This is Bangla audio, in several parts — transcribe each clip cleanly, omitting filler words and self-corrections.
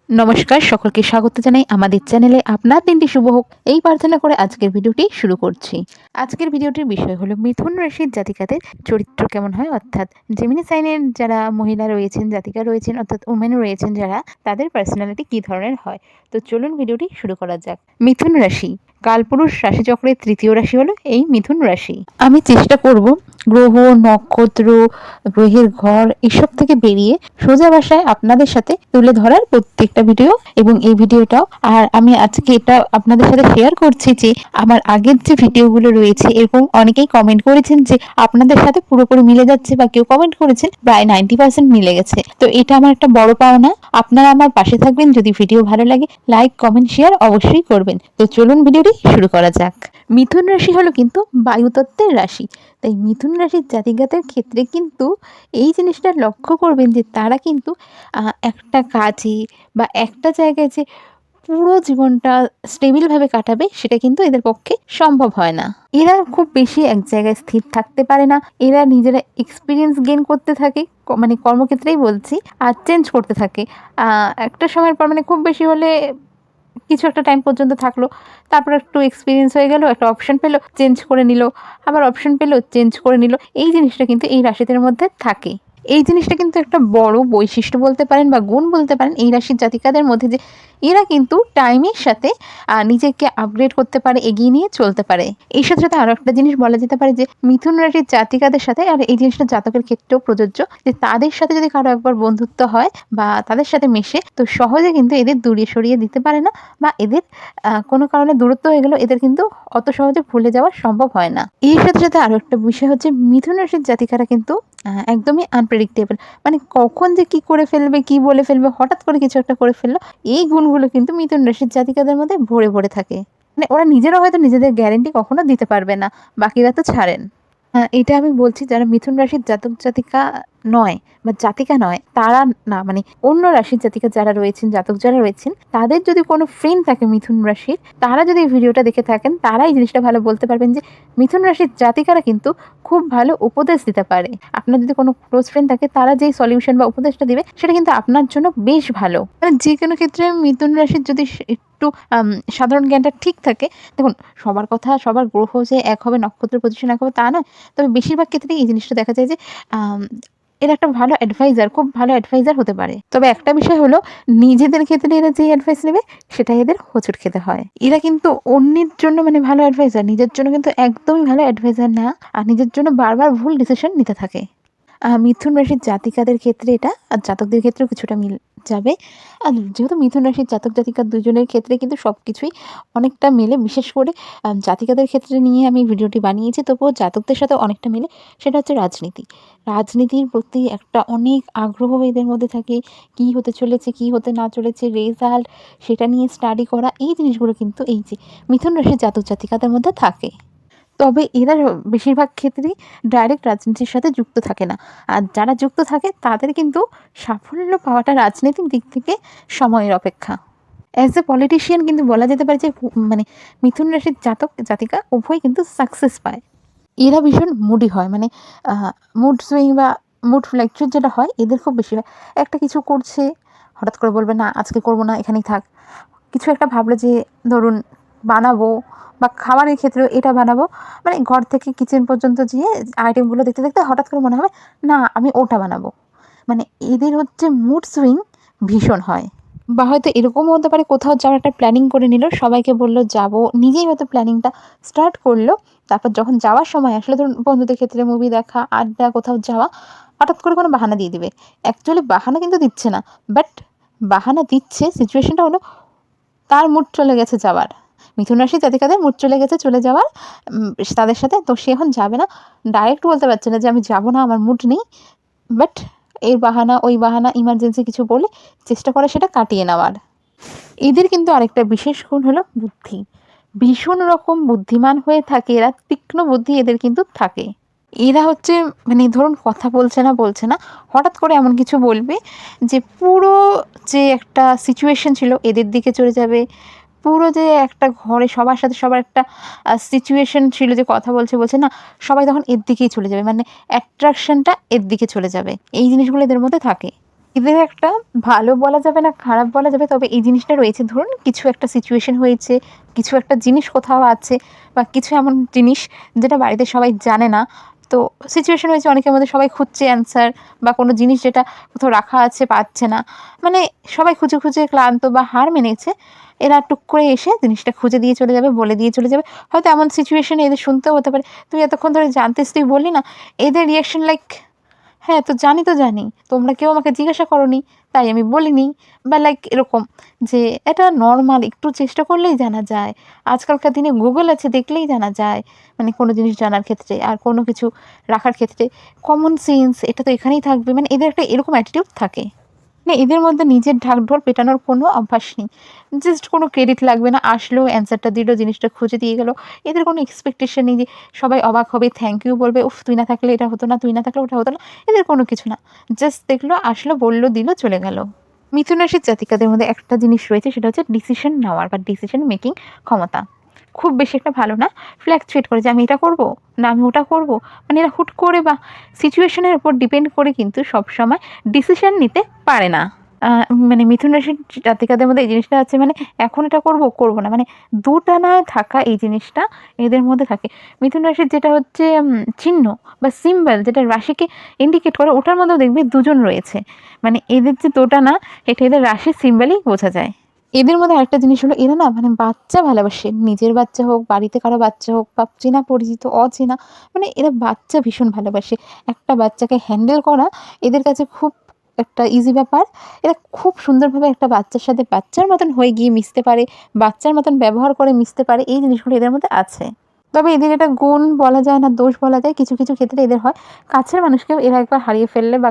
নমস্কার, সকলকে স্বাগত জানাই আমাদের চ্যানেলে। আপনার দিনটি শুভ হোক এই প্রার্থনা করে আজকের ভিডিওটি শুরু করছি। আজকের ভিডিওটির বিষয় হলো মিথুন রাশির জাতিকাদের চরিত্র কেমন হয়, অর্থাৎ জেমিনি সাইনের যারা মহিলা রয়েছেন, জাতিকা রয়েছেন, অর্থাৎ উমেন রয়েছেন যারা, তাদের পার্সোনালিটি কী ধরনের হয়। তো চলুন ভিডিওটি শুরু করা যাক। মিথুন রাশি কালপুরুষ রাশিচক্রের তৃতীয় রাশি হলো এই মিথুন রাশি। আমি চেষ্টা করব গ্রহ, নক্ষত্র, গ্রহের ঘর এসব থেকে বেরিয়ে সোজা ভাষায় আপনাদের সাথে তুলে ধরার প্রত্যেকটা ভিডিও, এবং এই ভিডিওটাও আর আমি আজকে এটা আপনাদের সাথে শেয়ার করছি যে আমার আগের যে ভিডিওগুলো রয়েছে, এরকম অনেকেই কমেন্ট করেছেন যে আপনাদের সাথে পুরোপুরি মিলে যাচ্ছে, বা কেউ কমেন্ট করেছেন প্রায় 90% মিলে গেছে। তো এটা আমার একটা বড় পাওনা। আপনারা আমার পাশে থাকবেন। যদি ভিডিও ভালো লাগে লাইক, কমেন্ট, শেয়ার অবশ্যই করবেন। তো চলুন ভিডিওটি শুরু করা যাক। মিথুন রাশি হলো কিন্তু বায়ুতত্ত্বের রাশি, তাই মিথুন রাশির জাতিকাদের ক্ষেত্রে কিন্তু এই জিনিসটা লক্ষ্য করবেন যে তারা কিন্তু একটা কাজে বা একটা জায়গায় যে পুরো জীবনটা স্টেবিলভাবে কাটাবে সেটা কিন্তু এদের পক্ষে সম্ভব হয় না। এরা খুব বেশি এক জায়গায় স্থির থাকতে পারে না। এরা নিজেরা এক্সপিরিয়েন্স গেইন করতে থাকে, মানে কর্মক্ষেত্রেই বলছি, আর চেঞ্জ করতে থাকে। একটা সময়ের পর, মানে খুব বেশি হলে কিছু একটা টাইম পর্যন্ত থাকলো, তারপর একটু এক্সপিরিয়েন্স হয়ে গেল, একটা অপশন পেলো, চেঞ্জ করে নিল, আবার অপশন পেলো, চেঞ্জ করে নিল। এই জিনিসটা কিন্তু এই রাশিদের মধ্যে থাকে। এই জিনিসটা কিন্তু একটা বড় বৈশিষ্ট্য বলতে পারেন বা গুণ বলতে পারেন এই রাশির জাতিকাদের মধ্যে, যে এরা কিন্তু টাইমের সাথে নিজেকে আপগ্রেড করতে পারে, এগিয়ে নিয়ে চলতে পারে। এই সাথে সাথে আরও একটা জিনিস বলা যেতে পারে যে মিথুন রাশির জাতিকাদের সাথে, আর এই জিনিসটা জাতকের ক্ষেত্রেও প্রযোজ্য, যে তাদের সাথে যদি কারো একবার বন্ধুত্ব হয় বা তাদের সাথে মেশে, তো সহজে কিন্তু এদের দূরে সরিয়ে দিতে পারে না, বা এদের কোনো কারণে দূরত্ব হয়ে গেলেও এদের কিন্তু অত সহজে ভুলে যাওয়া সম্ভব হয় না। এর সাথে সাথে আরও একটা বিষয় হচ্ছে মিথুন রাশির জাতিকারা কিন্তু একদমই আনপ্রেডিক্টেবল, মানে কখন যে কি করে ফেলবে, কি বলে ফেলবে, হঠাৎ করে কিছু একটা করে ফেললো। এই গুণগুলো কিন্তু মিথুন রাশির জাতিকাদের মধ্যে ভরে ভরে থাকে। মানে ওরা নিজেরা হয়তো নিজেদের গ্যারেন্টি কখনো দিতে পারবে না, বাকিরা তো ছাড়েন। এটা আমি বলছি যারা মিথুন রাশির জাতক জাতিকা নয় বা জাতিকা নয় তারা না, মানে অন্য রাশির জাতিকা যারা রয়েছেন, জাতক যারা রয়েছেন, তাদের যদি কোনো ফ্রেন্ড থাকে মিথুন রাশির, তারা যদি এই ভিডিওটা দেখে থাকেন, তারা এই জিনিসটা ভালো বলতে পারবেন যে মিথুন রাশির জাতিকারা কিন্তু খুব ভালো উপদেশ দিতে পারে। আপনার যদি কোনো ক্লোজ ফ্রেন্ড থাকে, তারা যেই সলিউশন বা উপদেশটা দিবে সেটা কিন্তু আপনার জন্য বেশ ভালো। মানে যে কোনো ক্ষেত্রে মিথুন রাশির যদি একটু সাধারণ জ্ঞানটা ঠিক থাকে, দেখুন সবার কথা, সবার গ্রহ যে এক হবে, নক্ষত্রের পজিশন এক হবে তা নয়, তবে বেশিরভাগ ক্ষেত্রেই এই জিনিসটা দেখা যায় যে এরা একটা ভালো অ্যাডভাইজার, খুব ভালো অ্যাডভাইজার হতে পারে। তবে একটা বিষয় হলো, নিজেদের ক্ষেত্রে এরা যে অ্যাডভাইস নেবে সেটা এদের হোঁচট খেতে হয়। এরা কিন্তু অন্যের জন্য মানে ভালো অ্যাডভাইজার, নিজের জন্য কিন্তু একদমই ভালো অ্যাডভাইজার না, আর নিজের জন্য বারবার ভুল ডিসিশন নিতে থাকে। মিথুন রাশির জাতিকাদের ক্ষেত্রে এটা, আর জাতকদের ক্ষেত্রেও কিছুটা মিল যাবে। আর যেহেতু মিথুন রাশির জাতক জাতিকা দুজনের ক্ষেত্রে কিন্তু সব কিছুই অনেকটা মেলে, বিশেষ করে জাতিকাদের ক্ষেত্রে নিয়ে আমি ভিডিওটি বানিয়েছি, তবুও জাতকদের সাথে অনেকটা মেলে। সেটা হচ্ছে রাজনীতি। রাজনীতির প্রতি একটা অনেক আগ্রহ এদের মধ্যে থাকে। কী হতে চলেছে, কী হতে না চলেছে, রেজাল্ট, সেটা নিয়ে স্টাডি করা, এই জিনিসগুলো কিন্তু এই যে মিথুন রাশির জাতক জাতিকাদের মধ্যে থাকে। তবে এরা বেশিরভাগ ক্ষেত্রেই ডাইরেক্ট রাজনীতির সাথে যুক্ত থাকে না। আর যারা যুক্ত থাকে তাদের কিন্তু সাফল্য পাওয়াটা রাজনীতির দিক থেকে সময়ের অপেক্ষা। অ্যাজ এ পলিটিশিয়ান কিন্তু বলা যেতে পারে যে মানে মিথুন রাশির জাতক জাতিকা উভয় কিন্তু সাকসেস পায়। এরা ভীষণ মুডি হয়, মানে মুড সুইং বা মুড ফ্লাকচুয়েট যেটা হয় এদের খুব বেশি হয়। একটা কিছু করছে, হঠাৎ করে বলবে না আজকে করবো না, এখানেই থাক। কিছু একটা ভাবলো যে ধরুন বানাবো, বা খাবারের ক্ষেত্রেও এটা বানাবো, মানে ঘর থেকে কিচেন পর্যন্ত যেয়ে আইটেমগুলো দেখতে দেখতে হঠাৎ করে মনে হবে না আমি ওটা বানাবো। মানে এদের হচ্ছে মুড সুইং ভীষণ হয়। বা হয়তো এরকমও হতে পারে, কোথাও যাওয়ার একটা প্ল্যানিং করে নিল, সবাইকে বললো যাবো, নিজেই হয়তো প্ল্যানিংটা স্টার্ট করলো, তারপর যখন যাওয়ার সময় আসলে ধরুন বন্ধুদের ক্ষেত্রে মুভি দেখা, আড্ডা, কোথাও যাওয়া, হঠাৎ করে কোনো বাহানা দিয়ে দিবে। অ্যাকচুয়ালি বাহানা কিন্তু দিচ্ছে না, বাট বাহানা দিচ্ছে, সিচুয়েশনটা হলো তার মুড চলে গেছে যাওয়ার। মিথুন রাশির জাতিকাদের মুড চলে গেছে চলে যাওয়ার তাদের সাথে, তো সে এখন যাবে না। ডাইরেক্ট বলতে পারছে না যে আমি যাব না, আমার মুড নেই, বাট এর বাহানা, ওই বাহানা, ইমার্জেন্সি কিছু বলে চেষ্টা করে সেটা কাটিয়ে নেওয়ার। এদের কিন্তু আরেকটা বিশেষ গুণ হলো বুদ্ধি। ভীষণ রকম বুদ্ধিমান হয়ে থাকে এরা, তীক্ষ্ণ বুদ্ধি এদের কিন্তু থাকে। এরা হচ্ছে মানে ধরুন কথা বলছে না, হঠাৎ করে এমন কিছু বলবে যে পুরো যে একটা সিচুয়েশন ছিল এদের দিকে চলে যাবে। পুরো যে একটা ঘরে সবার সাথে সবার একটা সিচুয়েশন ছিল, যে কথা বলছে না, সবাই তখন এর দিকেই চলে যাবে, মানে অ্যাট্রাকশনটা এর দিকে চলে যাবে। এই জিনিসগুলো এদের মধ্যে থাকে। এদের একটা ভালো বলা যাবে না, খারাপ বলা যাবে, তবে এই জিনিসটা রয়েছে। ধরুন কিছু একটা সিচুয়েশন হয়েছে, কিছু একটা জিনিস কোথাও আছে, বা কিছু এমন জিনিস যেটা বাড়িতে সবাই জানে না। তো সিচুয়েশন হয়েছে, অনেকের মধ্যে সবাই খুঁজছে অ্যান্সার, বা কোনো জিনিস যেটা কোথাও রাখা আছে পাচ্ছে না, মানে সবাই খুঁজে খুঁজে ক্লান্ত বা হার মেনেছে। এরা টুক করে এসে জিনিসটা খুঁজে দিয়ে চলে যাবে, বলে দিয়ে চলে যাবে। হয়তো এমন সিচুয়েশনে এদের শুনতেও হতে পারে, তুই এতক্ষণ ধরে জানতিস, তুই বললি না। এদের রিয়াকশন লাইক, হ্যাঁ তো জানি, তো জানি, তোমরা কেউ আমাকে জিজ্ঞাসা করোনি তাই আমি বলিনি, বা লাইক এরকম। যে এটা নর্মাল, একটু চেষ্টা করলেই জানা যায়। আজকালকার দিনে গুগল আছে, দেখলেই জানা যায়। মানে কোনো জিনিস জানার ক্ষেত্রে আর কোনো কিছু রাখার ক্ষেত্রে কমন সেন্স এটা তো এখানেই থাকবে। মানে এদের একটা এরকম অ্যাটিটিউড থাকে। না, এদের মধ্যে নিজের ঢাকঢোল পেটানোর কোনো অভ্যাস নেই। জাস্ট কোনো ক্রেডিট লাগবে না, আসলো অ্যান্সারটা দিল, জিনিসটা খুঁজে দিয়ে গেল। এদের কোনো এক্সপেকটেশন নেই যে সবাই অবাক হবে, থ্যাংক ইউ বলবে, উফ তুই না থাকলে এটা হতো না, তুই না থাকলে ওটা হতো না। এদের কোনো কিছু না, জাস্ট দেখলো, আসলো, বললো, দিল, চলে গেল। মিথুন রাশির জাতিকাদের মধ্যে একটা জিনিস রয়েছে, সেটা হচ্ছে ডিসিশন নেওয়ার বা ডিসিশন মেকিং ক্ষমতা খুব বেশি একটা ভালো না। ফ্ল্যাকচুয়েট করে যে আমি এটা করব, না আমি ওটা করব, মানে এরা হুট করে বা সিচুয়েশনের উপর ডিপেন্ড করে কিন্তু সবসময় ডিসিশন নিতে পারে না। মানে মিথুন রাশির জাতিকাদের মধ্যে এই জিনিসটা আছে, মানে এখন এটা করব, করব না, মানে দুটানায় থাকা এই জিনিসটা এদের মধ্যে থাকে। মিথুন রাশির যেটা হচ্ছে চিহ্ন বা সিম্বল, যেটা রাশিকে ইন্ডিকেট করে, ওটার মধ্যেও দেখবে দুজন রয়েছে। মানে এদের যে দোটানা, এটা এদের রাশির সিম্বলই বোঝা যায়। এদের মধ্যে আরেকটা জিনিস হলো, এরা না মানে বাচ্চা ভালোবাসে, নিজের বাচ্চা হোক, বাড়িতে কারো বাচ্চা হোক, বা চেনা পরিচিত অচেনা, মানে এরা বাচ্চা ভীষণ ভালোবাসে। একটা বাচ্চাকে হ্যান্ডেল করা এদের কাছে খুব একটা ইজি ব্যাপার। এরা খুব সুন্দরভাবে একটা বাচ্চার সাথে বাচ্চার মতন হয়ে গিয়ে মিশতে পারে, বাচ্চার মতন ব্যবহার করে মিশতে পারে, এই জিনিসগুলো এদের মধ্যে আছে। তবে এদের এটা গুণ বলা যায় না, দোষ বলা যায়। কিছু কিছু ক্ষেত্রে এদের হয়, কাছের মানুষকেও এরা একবার হারিয়ে ফেললে বা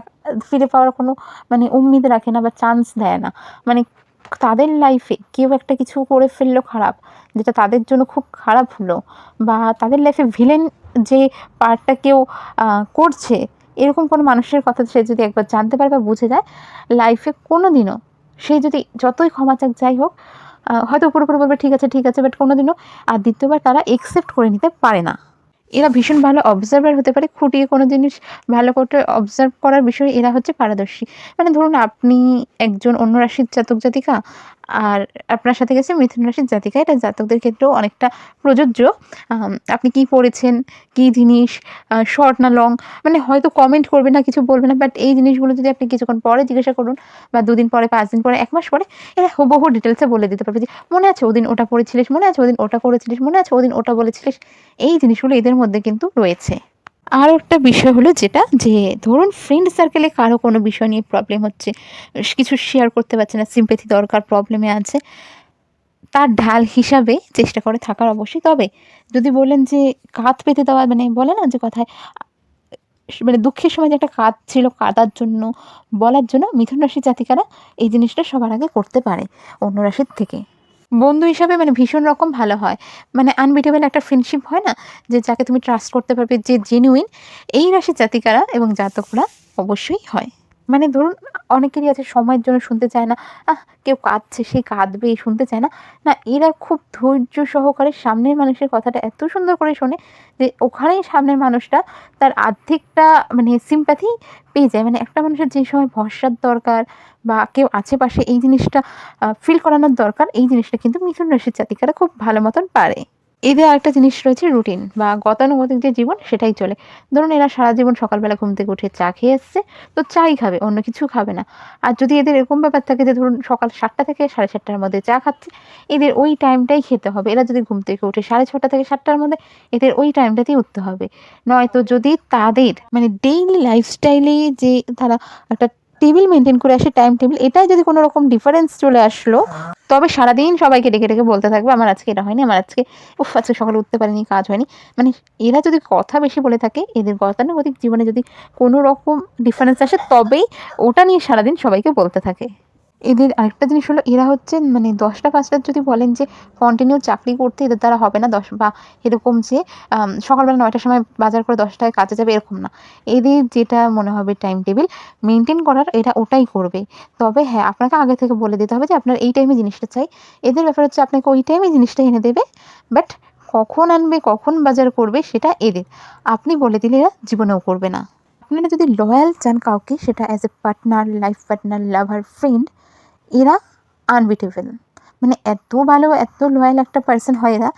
ফিরে পাওয়ার কোনো মানে উম্মিদ রাখে না বা চান্স দেয় না। মানে তাদের লাইফে কেউ একটা কিছু করে ফেললো খারাপ, যেটা তাদের জন্য খুব খারাপ হলো, বা তাদের লাইফে ভিলেন যে পার্টটা কেউ করছে, এরকম কোনো মানুষের কথা সে যদি একবার জানতে পারে বা বুঝে যায়, লাইফে কোনো দিনও সে যদি যতই ক্ষমা চাক যাই হোক, হয়তো পুরোপুরি বলবে ঠিক আছে ঠিক আছে, বাট কোনো দিনও আর দ্বিতীয়বার তারা একসেপ্ট করে নিতে পারে না। এরা ভীষণ ভালো অবজার্ভার হতে পারে, খুঁটিয়ে কোনো জিনিস ভালো করে অবজার্ভ করার বিষয়ে এরা হচ্ছে পারদর্শী। মানে ধরুন আপনি একজন অন্য রাশির জাতক জাতিকা, আর আপনার সাথে গেছে মিথুন রাশির জাতিকা, এটা জাতকদের ক্ষেত্রেও অনেকটা প্রযোজ্য। আপনি কি পড়েছেন, কি জিনিস, শর্ট না লং, মানে হয়তো কমেন্ট করবে না, কিছু বলবে না, বাট এই জিনিসগুলো যদি আপনি কিছুক্ষণ পরে জিজ্ঞাসা করুন, বা 2 দিন পরে, 5 দিন পরে, 1 মাস পরে, এরা হুবহু ডিটেলসে বলে দিতে পারবে যে মনে আছে ওদিন ওটা পড়েছিলিস, মনে আছে ওদিন ওটা করেছিলিস, মনে আছে ওদিন ওটা বলেছিলিস। এই জিনিসগুলো এদের মধ্যে কিন্তু রয়েছে। আরও একটা বিষয় হলো যেটা, যে ধরুন ফ্রেন্ড সার্কেলে কারো কোনো বিষয় নিয়ে প্রবলেম হচ্ছে, কিছু শেয়ার করতে পারছে না, সিম্প্যাথি দরকার, প্রবলেমে আছে, তার ঢাল হিসাবে চেষ্টা করে থাকার অবশ্যই। তবে যদি বলেন যে কাঁধ পেতে দেওয়া, মানে বলে না যে কথায়, মানে দুঃখের সময় যে একটা কাঁধ ছিল কাঁদার জন্য, বলার জন্য, মিথুন রাশির জাতিকারা এই জিনিসটা সবার আগে করতে পারে অন্য রাশির থেকে। বন্ধু হিসাবে মানে ভীষণ রকম ভালো হয়, মানে আনবিটেবল একটা ফ্রেন্ডশিপ হয় না, যে যাকে তুমি ট্রাস্ট করতে পারবে, যে জেনুইন, এই রাশির জাতিকারা এবং জাতকরা অবশ্যই হয়। মানে ধরুন অনেকেরই আছে সময়ের জন্য শুনতে চায় না, কেউ কাঁদছে সে কাঁদবেই, শুনতে চায় না। না, এরা খুব ধৈর্য সহকারে সামনের মানুষের কথাটা এত সুন্দর করে শোনে, যে ওখানেই সামনের মানুষটা তার আর্ধেকটা মানে সিম্প্যাথি পেয়ে যায়। মানে একটা মানুষের যে সময় ভরসার দরকার, বা কেউ আছে পাশে, এই জিনিসটা ফিল করানোর দরকার, এই জিনিসটা কিন্তু মিথুন রাশির জাতিকারা খুব ভালো মতন পারে। এদের আরেকটা জিনিস রয়েছে, রুটিন বা গতানুগতিক যে জীবন, সেটাই চলে। ধরুন এরা সারা জীবন সকালবেলা ঘুম থেকে উঠে চা খেয়ে এসছে, তো চাই খাবে, অন্য কিছু খাবে না। আর যদি এদের এরকম ব্যাপার থাকে যে ধরুন সকাল 7টা থেকে 7:30টার মধ্যে চা খাচ্ছে, এদের ওই টাইমটাই খেতে হবে। এরা যদি ঘুম থেকে উঠে 6:30 থেকে 7টার মধ্যে, এদের ওই টাইমটাতেই উঠতে হবে। নয়তো যদি তাদের মানে ডেইলি লাইফস্টাইলে যে তারা একটা টেবিল মেনটেন করে আসে, টাইম টেবিল, এটাই যদি কোনো রকম ডিফারেন্স চলে আসলো, তবে সারাদিন সবাইকে ডেকে ডেকে বলতে থাকবে আমার আজকে এটা হয়নি, আমার আজকে আজকে সকালে উঠতে পারিনি, কাজ হয়নি। মানে এরা যদি কথা বেশি বলে থাকে, এদের গতানুগতিক জীবনে যদি কোনো রকম ডিফারেন্স আসে, তবেই ওটা নিয়ে সারাদিন সবাইকে বলতে থাকে। এদের আরেকটা জিনিস হলো, এরা হচ্ছে মানে 10টা 5টার যদি বলেন যে কন্টিনিউ চাকরি করতে, এদের দ্বারা হবে না। বা এরকম যে সকালবেলা 9টার সময় বাজার করে 10টায় কাজে যাবে, এরকম না। এদের যেটা মনে হবে টাইম টেবিল মেনটেন করার, এরা ওটাই করবে। তবে হ্যাঁ, আপনাকে আগে থেকে বলে দিতে হবে যে আপনার এই টাইমে জিনিসটা চাই। এদের ব্যাপার হচ্ছে আপনাকে ওই টাইমে জিনিসটা এনে দেবে, বাট কখন আনবে, কখন বাজার করবে, সেটা এদের। আপনি বলে দিলে এরা জীবনেও করবে না। আপনারা যদি লয়াল চান কাউকে, সেটা as a partner, life partner, lover, friend, এরা আনবিটেবল। মানে এত ভালো, এত লয়াল একটা পার্সন হয় এরা।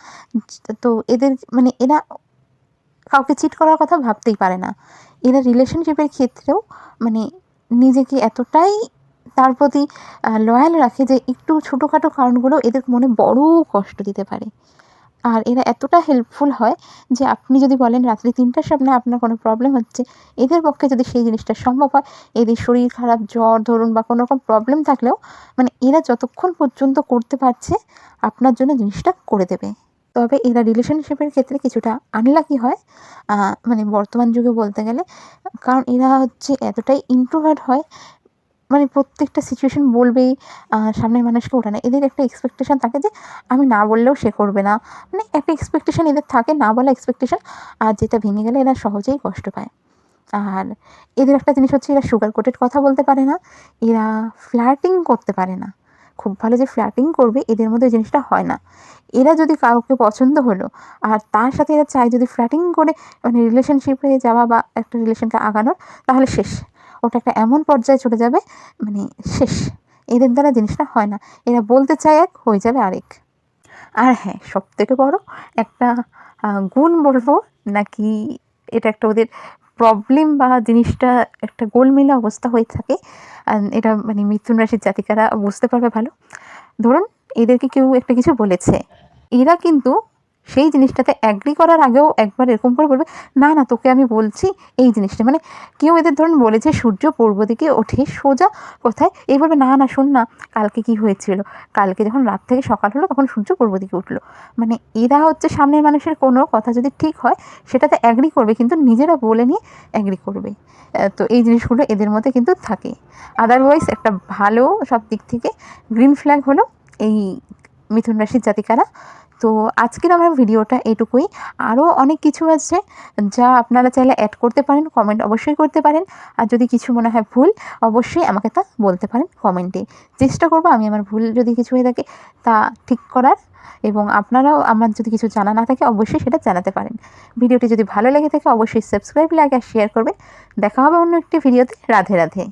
তো এদের মানে এরা কাউকে চিট করার কথা ভাবতেই পারে না। এরা রিলেশনশিপের ক্ষেত্রেও মানে নিজেকে এতটাই তার প্রতি লয়াল রাখে যে একটু ছোটোখাটো কারণগুলো এদের মনে বড় কষ্ট দিতে পারে। আর এরা এতটা হেল্পফুল হয় যে আপনি যদি বলেন রাত্রি 3টার স্বপ্নে আপনার কোনো প্রবলেম হচ্ছে, এদের পক্ষে যদি সেই জিনিসটা সম্ভব হয়, এদের শরীর খারাপ, জ্বর ধরুন বা কোনো রকম প্রবলেম থাকলেও মানে এরা যতক্ষণ পর্যন্ত করতে পারছে আপনার জন্য জিনিসটা করে দেবে। তবে এরা রিলেশনশিপের ক্ষেত্রে কিছুটা আনলাকি হয়, মানে বর্তমান যুগে বলতে গেলে। কারণ এরা হচ্ছে এতটাই ইন্ট্রোভার্ট হয়, মানে প্রত্যেকটা সিচুয়েশন বলবেই, সামনের মানুষকে ওঠানো। এদের একটা এক্সপেকটেশান থাকে যে আমি না বললেও সে করবে না। মানে একটা এক্সপেকটেশান এদের থাকে, না বলা এক্সপেকটেশান। আর যেটা ভেঙে গেলে এরা সহজেই কষ্ট পায়। আর এদের একটা জিনিস হচ্ছে এরা সুগার কোটেড কথা বলতে পারে না, এরা ফ্লার্টিং করতে পারে না। খুব ভালো যে ফ্লার্টিং করবে এদের মধ্যে ওই জিনিসটা হয় না। এরা যদি কাউকে পছন্দ হলো আর তার সাথে এরা চায় যদি ফ্লার্টিং করে মানে রিলেশনশিপে যাওয়া বা একটা রিলেশনকে আগানোর, তাহলে শেষ। ওটা একটা এমন পর্যায়ে চলে যাবে মানে শেষ। এদের দ্বারা জিনিসটা হয় না। এরা বলতে চায় এক, হয়ে যাবে আরেক। আর হ্যাঁ, সবথেকে বড় একটা গুণ বলবো নাকি, এটা একটা ওদের প্রবলেম বা জিনিসটা একটা গোলমেলে অবস্থা হয়ে থাকে। এটা মানে মিথুন রাশির জাতিকারা বুঝতে পারবে ভালো। ধরুন এদেরকে কেউ একটা কিছু বলেছে, এরা কিন্তু সেই জিনিসটাতে অ্যাগ্রি করার আগেও একবার এরকম করে বলবে, না না তোকে আমি বলছি এই জিনিসটা। মানে কেউ এদের ধরুন বলেছে সূর্য পূর্ব দিকে ওঠে সোজা কোথায়, এই বলবে না না শোন না, কালকে কি হয়েছিল, কালকে যখন রাত থেকে সকাল হলো তখন সূর্য পূর্ব দিকে উঠলো। মানে এরা হচ্ছে সামনের মানুষের কোনো কথা যদি ঠিক হয় সেটাতে অ্যাগ্রি করবে, কিন্তু নিজেরা বলে নিয়ে অ্যাগ্রি করবে। তো এই জিনিসগুলো এদের মধ্যে কিন্তু থাকে। আদারওয়াইজ একটা ভালো সব দিক থেকে গ্রিন ফ্ল্যাগ হলো এই মিথুন রাশির জাতিকারা। তো আজকের আমার ভিডিওটা এটুকুই। আরও অনেক কিছু আছে যা আপনারা চাইলে অ্যাড করতে পারেন, কমেন্ট অবশ্যই করতে পারেন। আর যদি কিছু মনে হয় ভুল, অবশ্যই আমাকে তা বলতে পারেন কমেন্টে। চেষ্টা করব আমি আমার ভুল যদি কিছু হয়ে থাকে তা ঠিক করার, এবং আপনারাও আমার যদি কিছু জানা না থাকে অবশ্যই সেটা জানাতে পারেন। ভিডিওটি যদি ভালো লেগে থাকে অবশ্যই সাবস্ক্রাইব, লাইক আর শেয়ার করবেন। দেখা হবে অন্য একটি ভিডিওতে। রাধে রাধে।